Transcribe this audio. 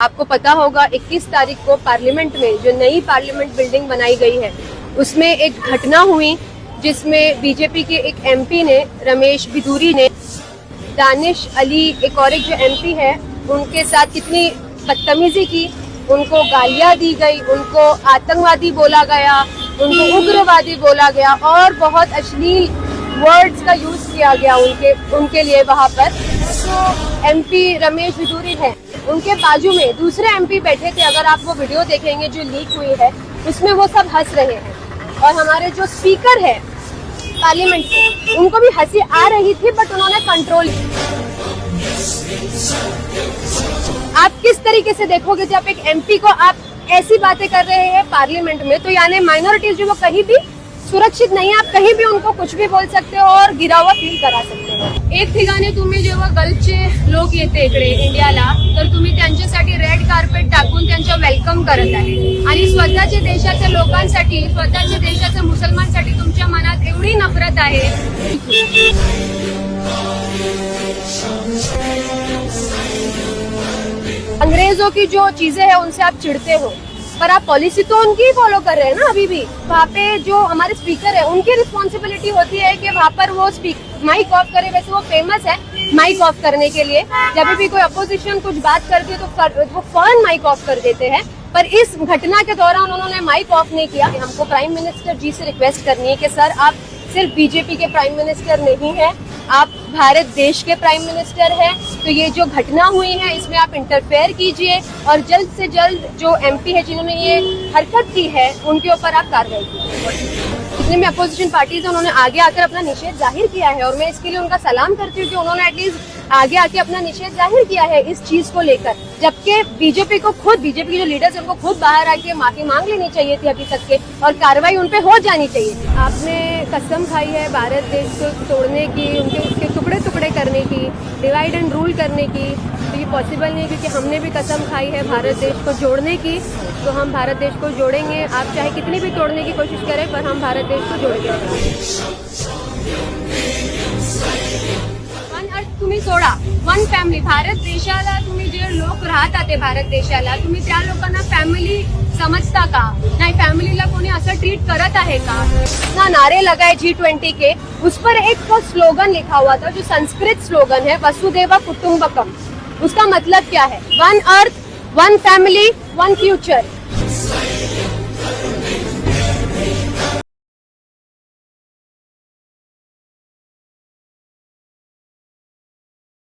आपको पता होगा 21 तारीख को पार्लियामेंट में जो नई पार्लियामेंट बिल्डिंग बनाई गई है उसमें एक घटना हुई जिसमें बीजेपी के एक एमपी ने, रमेश बिधूरी ने, दानिश अली एक और एक जो एमपी है उनके साथ कितनी बदतमीजी की, उनको गालियां दी गई, उनको आतंकवादी बोला गया, उनको उग्रवादी बोला गया और बहुत अश्लील वर्ड्स का यूज किया गया उनके लिए वहां पर। तो एमपी रमेश बिधूरी है, उनके बाजू में दूसरे एमपी बैठे थे। अगर आप वो वीडियो देखेंगे जो लीक हुई है उसमें वो सब हंस रहे हैं और हमारे जो स्पीकर है पार्लियामेंट के उनको भी हंसी आ रही थी बट उन्होंने कंट्रोल किया। आप किस तरीके से देखोगे जब एक एमपी को आप ऐसी बातें कर रहे हैं पार्लियामेंट में, तो यानी माइनॉरिटीज जो वो कहीं भी सुरक्षित नहीं है, आप कहीं भी उनको कुछ भी बोल सकते हो और गिरा हुआ फील करा सकते हो। एक ठिकाणी तुम्ही जेव्हा गल्फचे लोक येते इकडे इंडियाला तर तुम्ही त्यांच्यासाठी रेड कार्पेट टाकून त्यांचं वेलकम करत आहे आणि स्वतःच्या देशाच्या लोकांसाठी, स्वतःच्या देशाच्या मुसलमानसाठी तुमच्या मनात एवढी नफरत आहे। अंग्रेजों की जो चीजें हैं उनसे आप चिढ़ते हो पर आप पॉलिसी तो उनकी फॉलो कर रहे हैं ना। अभी भी वहाँ पे जो हमारे स्पीकर है उनकी रिस्पॉन्सिबिलिटी होती है कि वहाँ पर वो माइक ऑफ करे। वैसे वो फेमस है माइक ऑफ करने के लिए, जब भी कोई अपोजिशन कुछ बात करती है तो वो फौरन माइक ऑफ कर देते हैं। पर इस घटना के दौरान उन्होंने माइक ऑफ नहीं किया। हमको प्राइम मिनिस्टर जी से रिक्वेस्ट करनी है कि सर आप सिर्फ बीजेपी के प्राइम मिनिस्टर नहीं है, आप भारत देश के प्राइम मिनिस्टर हैं, तो ये जो घटना हुई है इसमें आप इंटरफेयर कीजिए और जल्द से जल्द जो एमपी है जिन्होंने ये हरकत की है उनके ऊपर आप कार्रवाई कीजिए। जितने भी अपोजिशन पार्टीज हैं उन्होंने आगे आकर अपना निषेध जाहिर किया है और मैं इसके लिए उनका सलाम करती हूँ कि उन्होंने एटलीस्ट आगे आके अपना निषेध जाहिर किया है इस चीज को लेकर, जबकि बीजेपी के जो लीडर्स हैं उनको खुद बाहर आके माफी मांग लेनी चाहिए थी अभी तक के और कार्रवाई उन पे हो जानी चाहिए थी। आपने कसम खाई है भारत देश को तोड़ने की, उसके टुकड़े टुकड़े करने की, डिवाइड एंड रूल करने की, तो ये पॉसिबल नहीं क्योंकि हमने भी कसम खाई है भारत देश को जोड़ने की, तो हम भारत देश को जोड़ेंगे। आप चाहे कितनी भी तोड़ने की कोशिश करें पर हम भारत देश को जोड़ेंगे। तुम्ही सोडा, वन फॅमिली, भारत देशाला तुम्ही जे लोक राहतात ते भारत देशाला तुम्ही त्या लोकांना फॅमिली समजता का? नाही, फॅमिलीला कोणी असं ट्रीट करत आहे का? ना नारे लगाए G20 के, उस पर एक स्लोगन लिखा हुआ था जो संस्कृत स्लोगन है वसुदेव कुटुंबकम। उसका मतलब क्या है? One earth, one family, one future.